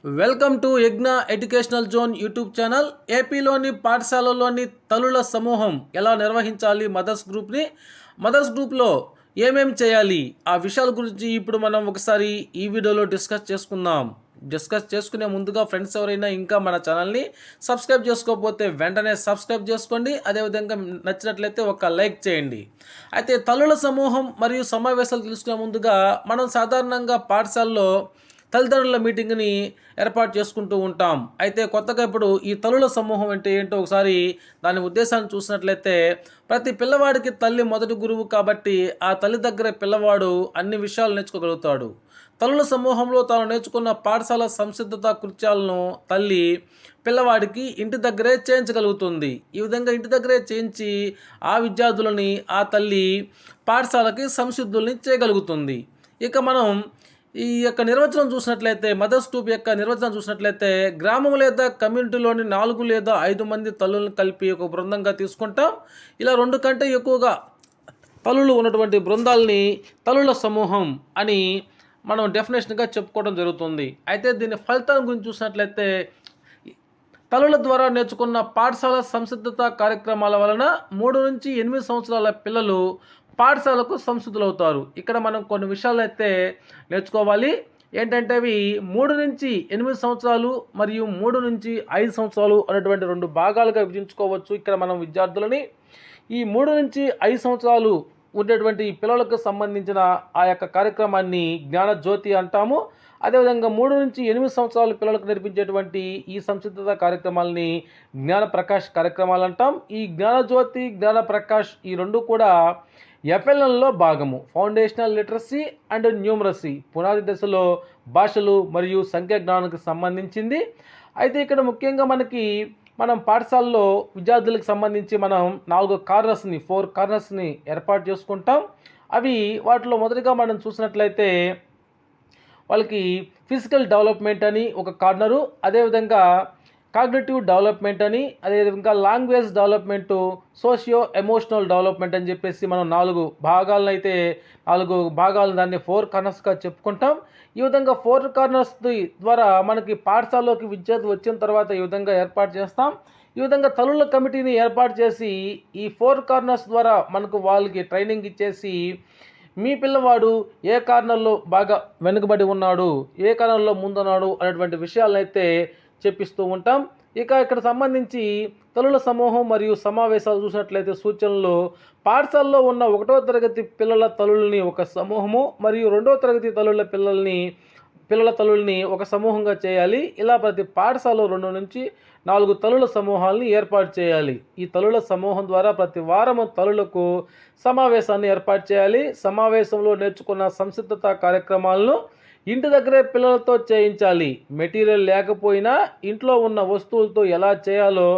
Welcome to యజ్ఞ educational zone YouTube channel. ఏపీలోని పాఠశాలలోని తల్లుల సమూహం ఎలా నిర్వహించాలి, మదర్స్ గ్రూప్లో ఏమేమి చేయాలి, ఆ విషయాల గురించి ఇప్పుడు మనం ఒకసారి ఈ వీడియోలో డిస్కస్ చేసుకునే ముందుగా ఫ్రెండ్స్ ఎవరైనా ఇంకా మన ఛానల్ని సబ్స్క్రైబ్ చేసుకోకపోతే వెంటనే సబ్స్క్రైబ్ చేసుకోండి. అదేవిధంగా నచ్చినట్లయితే ఒక లైక్ చేయండి. అయితే తల్లుల సమూహం మరియు సమావేశాలు తెలుసుకునే ముందుగా మనం సాధారణంగా పాఠశాలలో తల్లిదండ్రుల మీటింగ్ని ఏర్పాటు చేసుకుంటూ ఉంటాం. అయితే కొత్తగా ఇప్పుడు ఈ తల్లుల సమూహం అంటే ఏంటో ఒకసారి దాని ఉద్దేశాన్ని చూసినట్లయితే, ప్రతి పిల్లవాడికి తల్లి మొదటి గురువు కాబట్టి ఆ తల్లి దగ్గర పిల్లవాడు అన్ని విషయాలు నేర్చుకోగలుగుతాడు. తల్లుల సమూహంలో తాను నేర్చుకున్న పాఠశాల సంసిద్ధత కృత్యాలను తల్లి పిల్లవాడికి ఇంటి దగ్గరే చేయించగలుగుతుంది. ఈ విధంగా ఇంటి దగ్గరే చేయించి ఆ విద్యార్థులని ఆ తల్లి పాఠశాలకి సంసిద్ధుల్ని చేయగలుగుతుంది. ఇక మనం ఈ యొక్క నిర్వచనం చూసినట్లయితే, మదర్స్ గ్రూప్ యొక్క నిర్వచనం చూసినట్లయితే, గ్రామం లేదా కమ్యూనిటీలోని 4 లేదా 5 మంది తల్లులను కలిపి ఒక బృందంగా తీసుకుంటాం. ఇలా 2 కంటే ఎక్కువగా తల్లులు ఉన్నటువంటి బృందాలని తల్లుల సమూహం అని మనం డెఫినేషన్గా చెప్పుకోవడం జరుగుతుంది. అయితే దీని ఫలితాల గురించి చూసినట్లయితే, తల్లుల ద్వారా నేర్చుకున్న పాఠశాల సంసిద్ధత కార్యక్రమాల వలన 3 నుంచి 8 సంవత్సరాల పిల్లలు పాఠశాలకు సంసిద్ధులవుతారు. ఇక్కడ మనం కొన్ని విషయాలు అయితే నేర్చుకోవాలి. ఏంటంటే అవి 3 నుంచి 8 సంవత్సరాలు మరియు 3 నుంచి 5 సంవత్సరాలు అనేటువంటి 2 భాగాలుగా విభజించుకోవచ్చు. ఇక్కడ మనం విద్యార్థులని ఈ 3 నుంచి 5 సంవత్సరాలు ఉండేటువంటి పిల్లలకు సంబంధించిన ఆ యొక్క కార్యక్రమాన్ని జ్ఞానజ్యోతి అంటాము. అదేవిధంగా 3 నుంచి 8 సంవత్సరాల పిల్లలకు నేర్పించేటువంటి ఈ సంసిద్ధత కార్యక్రమాలని జ్ఞానప్రకాష్ కార్యక్రమాలు అంటాం. ఈ జ్ఞానజ్యోతి, జ్ఞానప్రకాష్ ఈ 2 కూడా ఎఫ్ఎల్ఎన్లో భాగము. ఫౌండేషనల్ లిటరసీ అండ్ న్యూమరసీ, పునాది దశలో భాషలు మరియు సంఖ్యా జ్ఞానానికి సంబంధించింది. అయితే ఇక్కడ ముఖ్యంగా మనం పాఠశాలలో విద్యార్థులకు సంబంధించి మనం 4 కార్నర్స్ని ఏర్పాటు చేసుకుంటాం. అవి వాటిలో మొదటిగా మనం చూసినట్లయితే వాళ్ళకి ఫిజికల్ డెవలప్మెంట్ అని ఒక కార్నరు, అదేవిధంగా కాగ్నిటివ్ డెవలప్మెంట్ అని, అదేవిధంగా language development, socio emotional development అని చెప్పేసి మనం 4 భాగాలను దాన్ని 4 కార్నర్స్గా చెప్పుకుంటాం. ఈ విధంగా 4 కార్నర్స్ ద్వారా మనకి పాఠశాలలోకి విద్యార్థి వచ్చిన తర్వాత ఈ విధంగా ఏర్పాటు చేస్తాం. ఈ విధంగా తల్లుల కమిటీని ఏర్పాటు చేసి ఈ 4 కార్నర్స్ ద్వారా వాళ్ళకి ట్రైనింగ్ ఇచ్చేసి, మీ పిల్లవాడు ఏ కార్నర్లో బాగా వెనుకబడి ఉన్నాడు, ఏ కార్నర్లో ముందున్నాడు అనేటువంటి విషయాలను అయితే చెప్పిస్తూ ఉంటాం. ఇక్కడ సంబంధించి తల్లుల సమూహం మరియు సమావేశాలు చూసినట్లయితే సూచనలు, పాఠశాలలో ఉన్న 1వ తరగతి పిల్లల తల్లుల్ని ఒక సమూహము మరియు 2వ తరగతి పిల్లల తల్లుల్ని ఒక సమూహంగా చేయాలి. ఇలా ప్రతి పాఠశాలలో 2 నుంచి 4 తల్లుల సమూహాలని ఏర్పాటు చేయాలి. ఈ తల్లుల సమూహం ద్వారా ప్రతి వారము తల్లులకు సమావేశాన్ని ఏర్పాటు చేయాలి. సమావేశంలో నేర్చుకున్న సంసిద్ధత కార్యక్రమాలను ఇంటి దగ్గరే పిల్లలతో చేయించాలి. మెటీరియల్ లేకపోయినా ఇంట్లో ఉన్న వస్తువులతో ఎలా చేయాలో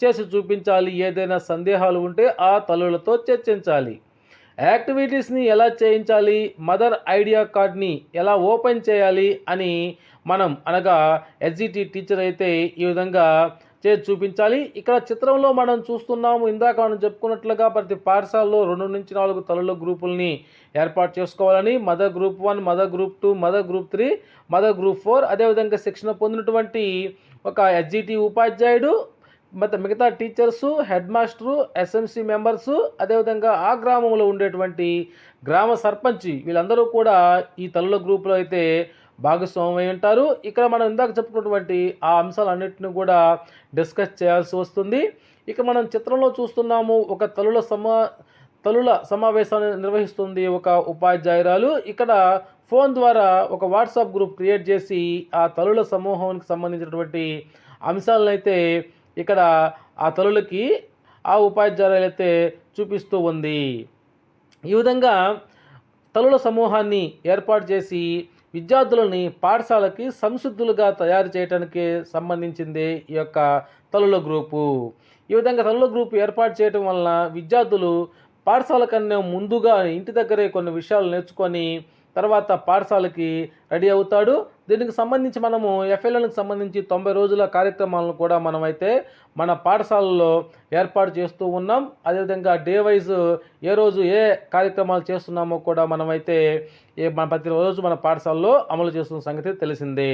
చేసి చూపించాలి. ఏదైనా సందేహాలు ఉంటే ఆ తల్లులతో చర్చించాలి. యాక్టివిటీస్ని ఎలా చేయించాలి, మదర్ ఐడియా కార్డ్ని ఎలా ఓపెన్ చేయాలి అని అనగా ఎస్జిటి టీచర్ అయితే ఈ విధంగా చేసి చూపించాలి. ఇక్కడ చిత్రంలో మనం చూస్తున్నాము, ఇందాక మనం చెప్పుకున్నట్లుగా ప్రతి పాఠశాలలో 2 నుంచి 4 తల్లుల గ్రూపుల్ని ఏర్పాటు చేసుకోవాలని. Mother group 1, mother group 2, mother group 3, mother group 4, అదేవిధంగా శిక్షణ పొందినటువంటి ఒక ఎస్జిటి ఉపాధ్యాయుడు, మిగతా teachers, head master, SMC members, అదేవిధంగా ఆ గ్రామంలో ఉండేటువంటి గ్రామ సర్పంచ్, వీళ్ళందరూ కూడా ఈ తల్లుల గ్రూపులో అయితే భాగస్వామ్యం ఉంటారు. ఇక్కడ మనం ఇందాక చెప్పుకున్నటువంటి ఆ అంశాలన్నింటినీ కూడా డిస్కస్ చేయాల్సి వస్తుంది. మనం చిత్రంలో చూస్తున్నాము, ఒక తల్లుల సమావేశాన్ని నిర్వహిస్తుంది ఒక ఉపాధ్యాయురాలు. ఇక్కడ ఫోన్ ద్వారా ఒక వాట్సాప్ గ్రూప్ క్రియేట్ చేసి ఆ తల్లుల సమూహానికి సంబంధించినటువంటి అంశాలను అయితే ఇక్కడ ఆ తల్లులకి ఆ ఉపాధ్యాయురాలు అయితే చూపిస్తూ ఉంది. ఈ విధంగా తల్లుల సమూహాన్ని ఏర్పాటు చేసి విద్యార్థులని పాఠశాలకి సంసిద్ధులుగా తయారు చేయడానికి సంబంధించింది ఈ యొక్క తల్లుల గ్రూపు. ఈ విధంగా తల్లుల గ్రూపు ఏర్పాటు చేయడం వలన విద్యార్థులు పాఠశాల కన్నా ముందుగా ఇంటి దగ్గరే కొన్ని విషయాలు నేర్చుకొని తర్వాత పాఠశాలకి రెడీ అవుతాడు. దీనికి సంబంధించి మనము ఎఫ్ఎల్ఎన్కి సంబంధించి 90 రోజుల కార్యక్రమాలను కూడా మనమైతే మన పాఠశాలలో ఏర్పాటు చేస్తూ ఉన్నాం. అదేవిధంగా డే వైజ్ ఏ రోజు ఏ కార్యక్రమాలు చేస్తున్నామో కూడా మనమైతే ప్రతిరోజు మన పాఠశాలలో అమలు చేస్తున్న సంగతి తెలిసిందే.